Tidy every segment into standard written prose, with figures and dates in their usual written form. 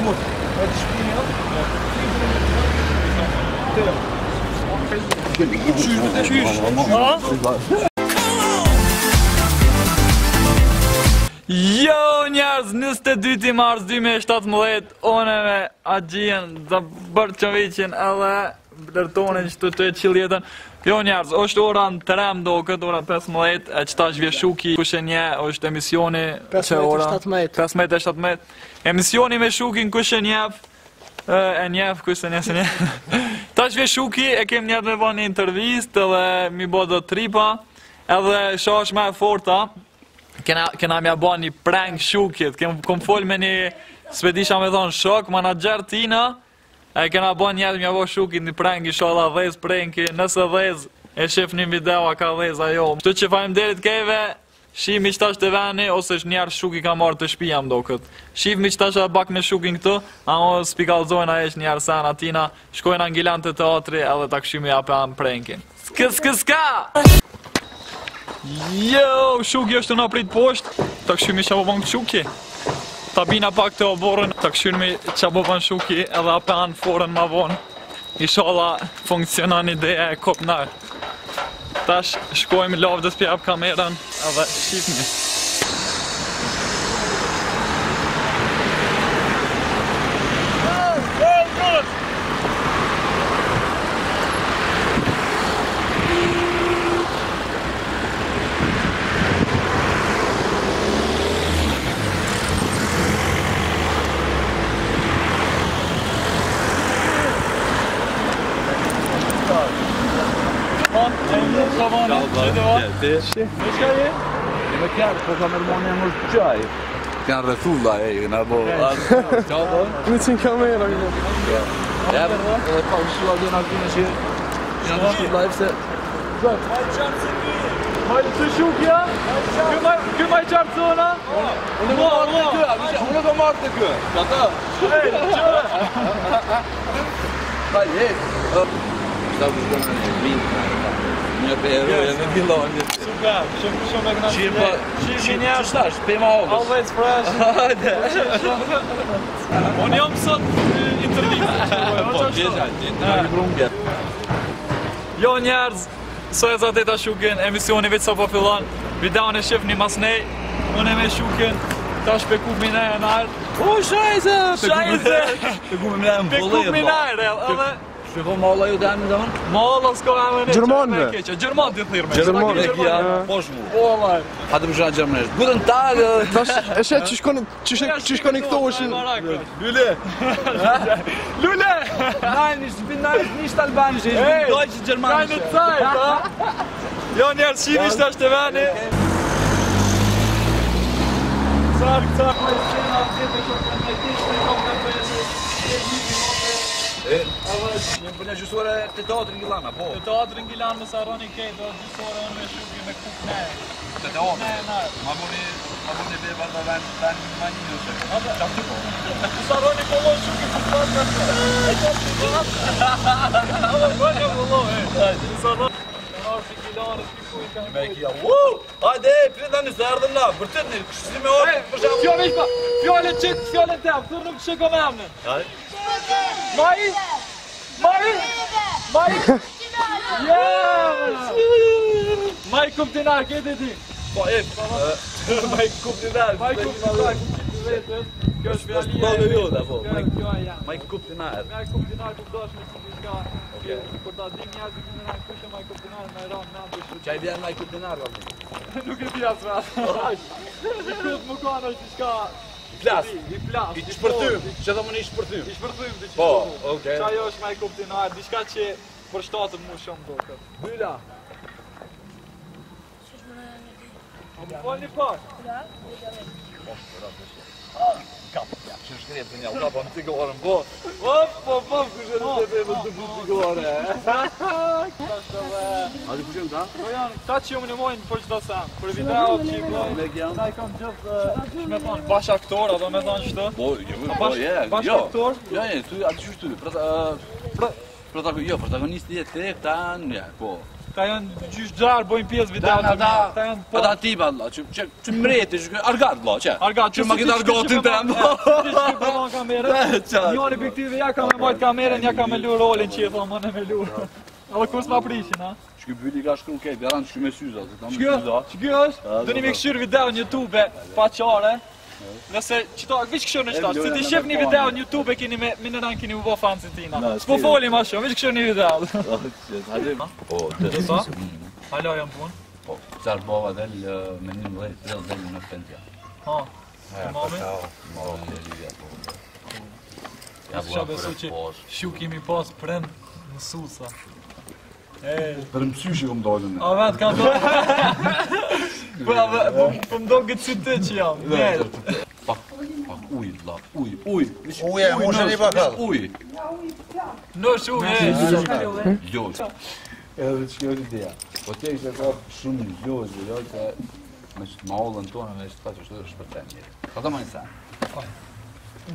mos. E të shpinë, Jo njerëz, 22 mars 2017, one me Agjien dhe Bërqoviqin edhe Blertonin që të qilë jetën. Jo njerëz, është ora në 3 do këtë ora 15, e qëta është Vjeshuki, kushe nje, është emisioni 15-17. Emisioni me Shukin kushe njef, e njef, kushe nje, se nje. Ta është Vjeshuki, e kem njerë me bërë një intervist edhe mi bo do tripa, edhe sho është me e forta. Kena mja ba një prank Shukit, kom fol me një, s'pedisha me thonë shok, manager tina, e kena ba njetë mja ba Shukit një prank, isha dha dhez pranki, nëse dhez e shif një video a ka dhez ajo. Shtu që faleminderit kejve, shif mi qtash të veni, ose njerë Shuki ka marrë të shpia mdo këtë. Shif mi qtash e bak me Shukin këtu, a o spikalzojnë a esh njerë sen atina, shkojnë angilan të teatri edhe ta këshimi apan prankin. Ska! Jo, Shuki është në prit poshtë, ta këshymi që bëbën Shuki. Ta bina pak të oborën, ta këshymi që bëbën Shuki edhe apen forën ma vonë. Ishala funksionan ideja e kopnar. Tash shkojmë lavdës pjap kamerën edhe shifni. Me kjarë, po ka mërmoni e mërë qaj. Kanë rëthulla e i, në bo. Në qënë kamera, këto. Edhe pa u shua dhe në akine që janë të shku live se... Majtë të Shukja? Kë maj qartë zona? Unë ka marrë të kë. Ka ta? Pa jetë. Shta ku shkone në vinë. Një për eroj e në bilonjë. Super, shumë e këna shqipë. Shqipë njerë. Qështa është, pema August. Always fresh. Unë jam sot intervjit. Po, gjitha. Jo njerëz, so e zateta Shukin, emisioni veç sa po fillon. Videon e shifni mas nej, unë e me Shukin, ta shpeku minaj e nërë. O, shajze! Peku me minaj e më Peku minaj, edhe... Shko malla ju demin dhe mënë? Malla s'ko e më një Gjermanve. Gjerman të thirme. Gjermanve. Kja, posh mu. Ollaj. Hati më shana gjermanesht. Guten tag! E shet që shkoni këto është... Lule! Lule! Nein, nicht albanisch, ich bin deutsch germanisch. Keine Zeit, ha? Jo njerë, shimi shtë është të veni. Një për një gjusore të teatrin Gjilana, po? Të teatrin Gjilana më saroni kej, do gjusore unë me Shuki me kuk ne. Të teatrin? Ma buni beba dhe ven ma një njëse. Qa të po? Të saroni kolon Shuki të të e qatë të qatë. Alo, bëllë kollo, Të saroni. Në arë Gjilana, shpikuj ka Me kia, hajde, prita një se erdhëm na, vërtet një, kështë si me orë, për shumë. Fjole ishpa, fjole qitë, fjole tem, thërë nuk shiko me emnin. Maj? Maj kuptinar, këtë ti? Po, Maj kuptinar. Kjo është fjallia. Po, dhe vjoda, po. Kjo e jam. Maj kuptinar. Maj kuptinar ku dosh me si diska. Kur ta dim njerëzit që në kushe Maj kuptinar me ram me atë. Qaj vjen Maj kuptinar, vëllë? Nuk e di as rast. I kut më kanë është diska. Plas. I plas. I shpërtym. Që dhe më një shpërtym. I shpërtym dhe që Po, okej. Qa jo është Maj kuptinar, diçka që për shtatën mu shumë do këtë. Byla. A më falë një pak? Kap, ja, që shkret të një, u kapam të gorën, po. Po, kështë në të të të gore. A di kushem ta? Po janë, këta që ju më në mojnë për qëta sen, për video që i blojnë. Ta i kam gjithë, shme thonë, bash aktor, ato me thonë qëtë? Po, Bash aktor? Ja, ty, atë që shtu, protagonisti e te, këta, nja, po. Ta janë gjysh gjarë, bojnë pjesë video të mirë. Ta janë po... Ata tipa, Allah, që mreti, që argat, Allah, që? Argat, që ma këtë argatin të emë. Që përman kamerën, njën objektive ja ka me majtë kamerën, ja ka me lu rolin që e thonë më në me lu. Edhe kus ma prishin, ha? Shky byli ka shkru kejt, janë shky me syza. Shky është? Do një me këshyrë video në YouTube, pa qare. Nëse qëto, vish këshur në qëtash, se ti shif një video në YouTube e kini me minëran kini u bo fansin tina. S'po foli ma shumë, vish këshur një video. Po, të sa? Hala jam pun? Po, qarë bova del me një mëdhej, të del në pentja. Ha, të mami? Maro në lidhja, po. Ja Qa besu që shu kimi pas prend në susa. Për mësyshi kom dollën. A vetë ka dollën? Po më do këtë si të që jam. Pak uj, la, uj. Uj, e moshën i bakal. Uj. Në shumë, Ljoz. Edhe që kjo është ideja. Po te ishte ka shumë ljoz, që me që të maollën tonë, me që të që është shpërten njëri. Ka të majnë sen.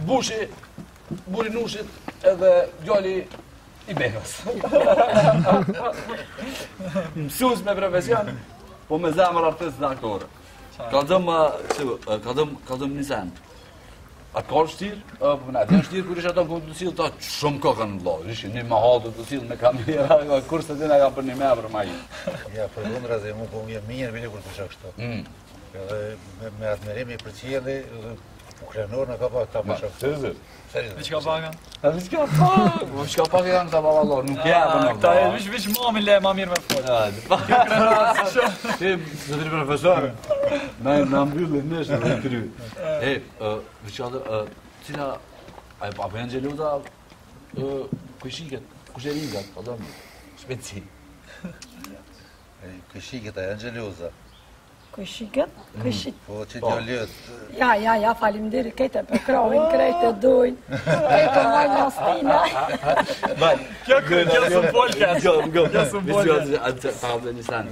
Bushi, buri nushit edhe djali i bekës. Mësus me profesion, po me zemër artist dhe aktore. Kaldëm një sen. A ka shtirë? Po ne, dhe shtirë kur ishe ato ku të silë, ta shumë kokën në vlojë. Ishe një mahalë të silë me kamera, kur se tina ka për një me për ma i. Ja, për lundra dhe mu po më mirë vile kur të shak shto. Edhe me admirimi për qjeli, ukrenor në ka pak ta për shak shto. Vish ka pakan? Vish ka pak? Vish ka pak e janë këta babalor, nuk jepë në këta. Vish mami le ma mirë me folë. Tim, zëtëri profesorë, në mbyllë në nëshë në kry. Vish ka dhe, cila, apo janë gjeluta, këshiket, kusheringat, o do më, shpeci. Këshiket a janë gjeluza. Këshiket? Këshit. Po, që t'jo lëtë. Ja, falimderi, kejte për krovin, krejte dujnë, kejte majnë mastina. Kjo së podcast. Kjo së podcast. Ta dhe një sen,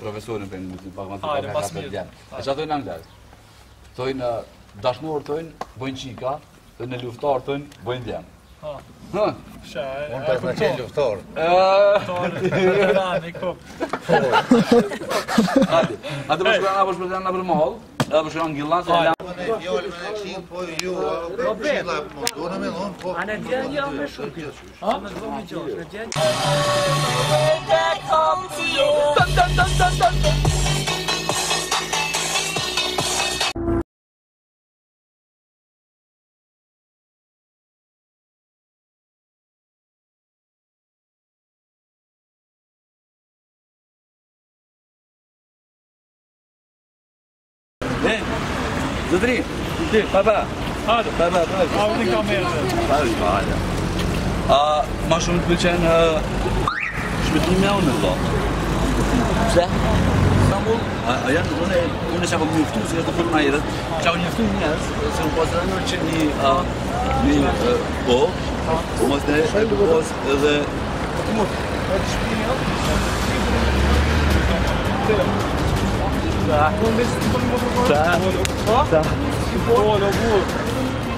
profesorin për një pak matematika ka për djenë. E që atojnë anglet? Tojnë dashnor, tojnë, bojnë qika, tojnë luftar, tojnë, bojnë djenë. Unë të në qenë luftar. Rani, kop. Ate për shkëllë në për mahol, edhe për shkëllë në gillan, se e Po në fjallë me në këshin, po ju, po shilla, do në me lonë, po... A në gjenë jo me shumë. A në gjenë jo me gjenë. Zëtëri, ti, pa. Hajde. Pa. A unë një kamerë. Pa. Ma shumë të pëlqen shpëtimi me unë, do. Pse? Istanbul, unë e që kom njëftu, se është të fërë majerët, që kom njëftu njës, se në posë në që një po, mos në e posë edhe...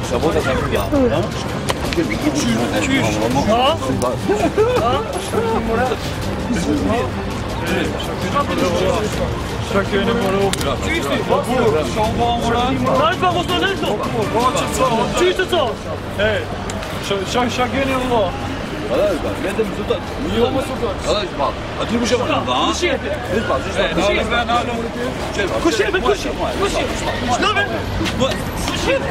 Sabota sa vëlla. Qa kjo në mërë u? Qishti? Shumë ba mëra? Nalë pa mos në lështo? Qishti co? Qa kjo në vëlla? Vetëm zëtët. Jo më zëtët. A ti kushe më në dha? Kushepe? Kushepe? Kushepe? Shnove? Kushepe?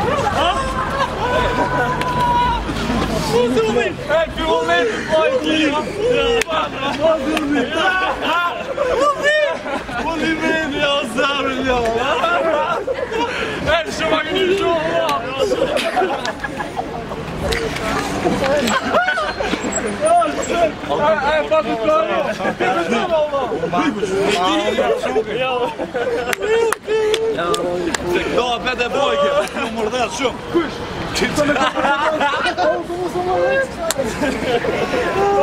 Pi moment, pojë kira. Polimeni, ja zarën, ja. Shumë a këni shumë, pa të kërë. Do, pete bojke. Në mërder shumë. Kush?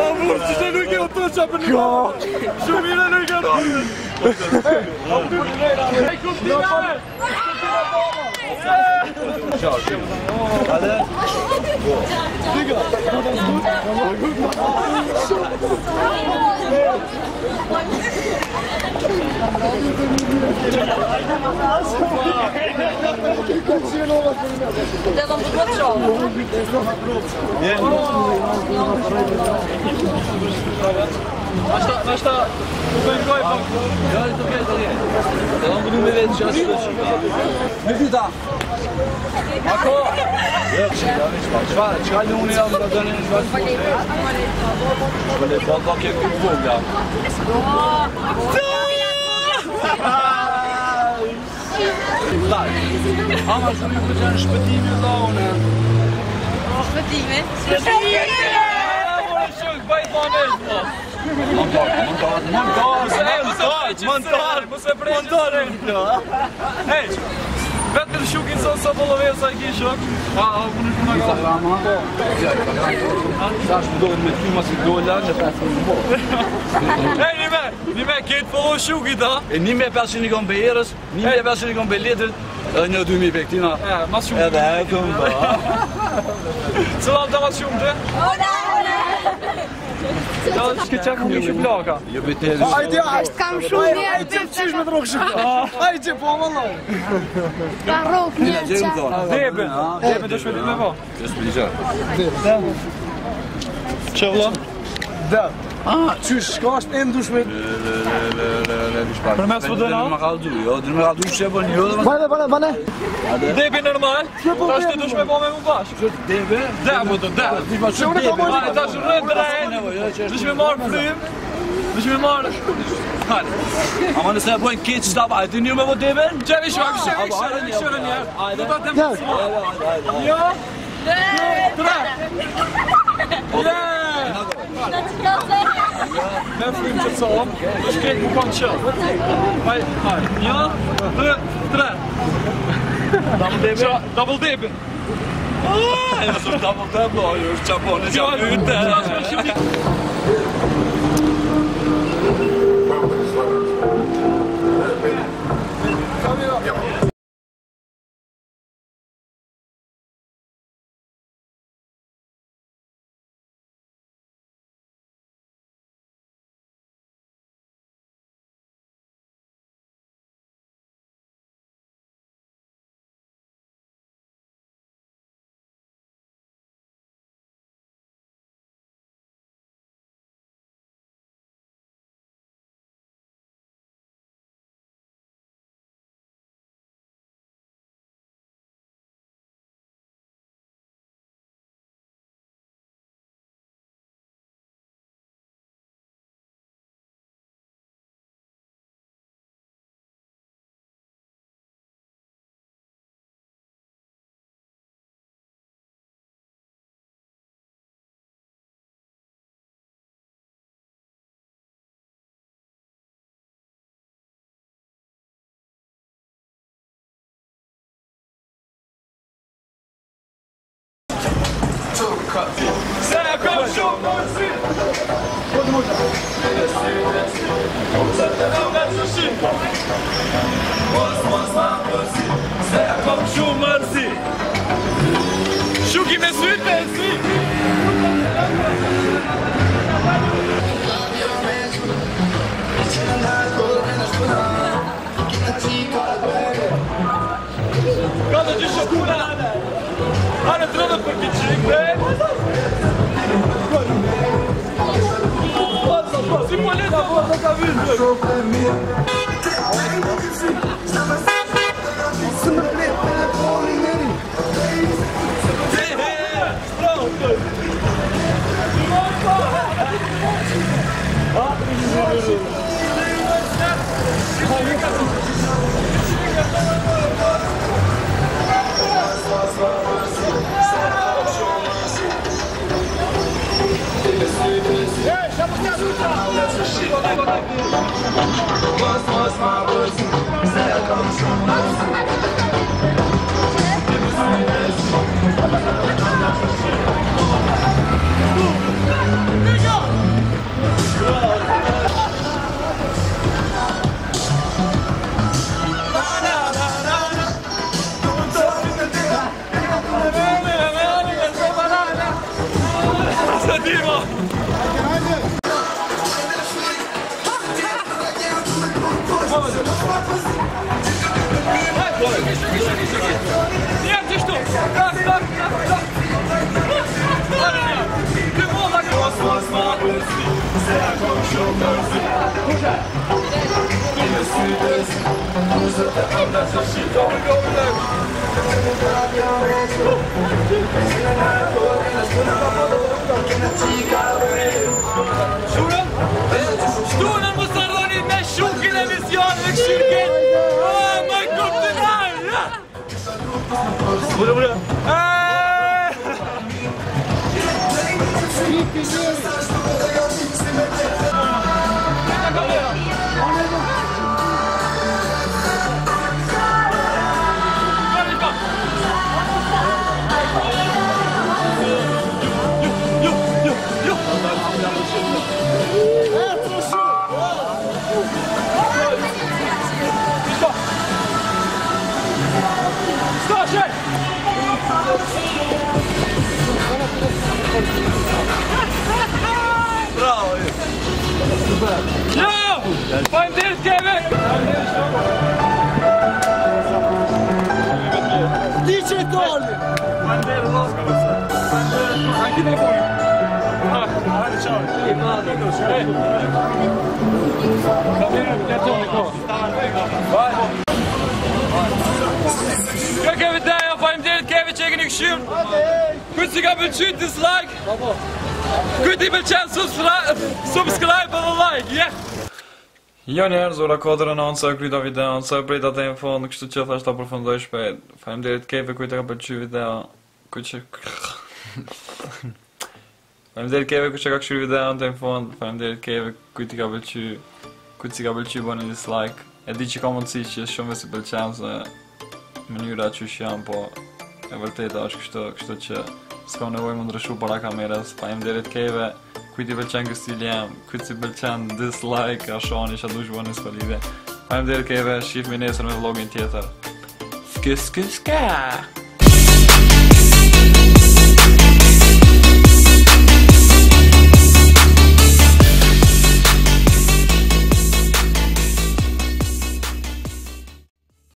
Amur, që që nuk e o të qa për një marë. Shumire nuk e o të. Ej, kuptinare! Ciao, Diga. Ja dan moet wat zo. Waar staat? Hoe ben je gooi van? Ja, dat is oké. Dan moeten we weer zo nu is dat. Marco. Ja, zwaar. Schrijf doen niet aan dat dan in zwart. Maar dit valt wel een keer goed voor dan. Allemaal zo nu met zijn spedieve lonen. Spedieve? Hej, Petar Šukin sam sa polovio sa Kišok. A bunu şuna Ama zašto dođe med njima se dolja, ne pa Hej, nime kit follow Šuki da. Niet meer personeel gaan beheerders, niet meer personeel gaan beleiders. Nu doe je weg, Tina. Ja, mas Šuki. Ja, daar komt wel. Zolang dat wat Šuki. Ja, ska čekam mi šupljaga. Je bent heel Ajde, Kam šumije. ajde, ćeš me drug šuplja. Ajde, pomalo. Kan rook niet. Deben, doš me me va. Dat is bizar. Čevla. Da. Ćeš skaš em duš me. Për mes po dëna? Maar al doen, joh. Maar al doen ze hebben niet. Bane. Debi normal. Tash ti dush me po me mu bash. Debe. Da, po do, da. Ti ma shumë debe. Ma tash rrët drejt. Dush me marr frym. Dush me marr. Hadi. Ama ne sen bu keçiz da var. Dinliyor mu bu debe? Çevi şu an şöyle ya. Bu da tem. Ja. Tre. Ja. Ben frym që sam. Dush ke ku kan çel. Haj. Ja. Tre. Double debe. Ja, så double double. Jag chapo ne jag ute. Sen kom şu morsi. Sen kom şu morsi. Şuki me sütte. Kada ci şokolade. Ana trona perché ci si può letta cosa che ha vinto Nie, gdzieś tu! Tak! Ty młoda kosmos! Stolen muss er doch nicht mehr schuken, der Mission wegschicken! Oh, mein Gott, nein! Bruder! Bravo! Ja! Beim Dildgebe! DJ Dolly! Anche da fuori! Ciao! Kijk even daar op beim Dildgebe, checken ik shoot! Goed, ik heb een shoot, dislike! Goed, ik wil subscribe och like, yeah! Jo njerëz, ora kodra në sa kryta video, sa prita të në fond, kështu që thashtë ta përfundoj shpejt. Faleminderit keve kujt e ka pëlqyer video. Faleminderit keve kujt e ka këshir video në fond. Faleminderit keve kujt i ka pëlqyer. Kujt si ka pëlqyer bëni dislike. E di që ka mundësi që shumë si pëlqen se mënyra që janë, po e vërteta është kështu që s'ka nevojë më ndryshu para kamerës. Faleminderit keve. Kujt i pëlqen ky stil jam, kujt si pëlqen dislike, a shoni që dush bëni s'palide. Faleminderit keve, shihemi nesër me vlogin tjetër. Ska.